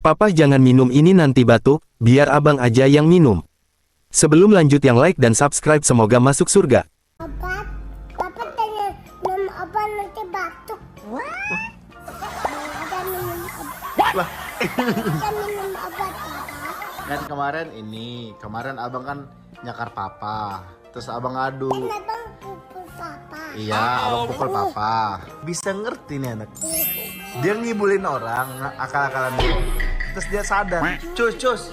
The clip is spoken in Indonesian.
Papa jangan minum ini nanti batuk, biar abang aja yang minum. Sebelum lanjut yang like dan subscribe semoga masuk surga. Obat, Papa tanya minum obat nanti batuk. Ada minum obat. Lah, Ada minum obat, Papa. kan kemarin abang kan nyakar papa. Terus abang ngadu. Dan abang pukul Papa. Iya, abang pukul papa. Bisa ngerti nih anak. Dia ngibulin orang, akal-akalan dia. Terus dia sadar. Cus,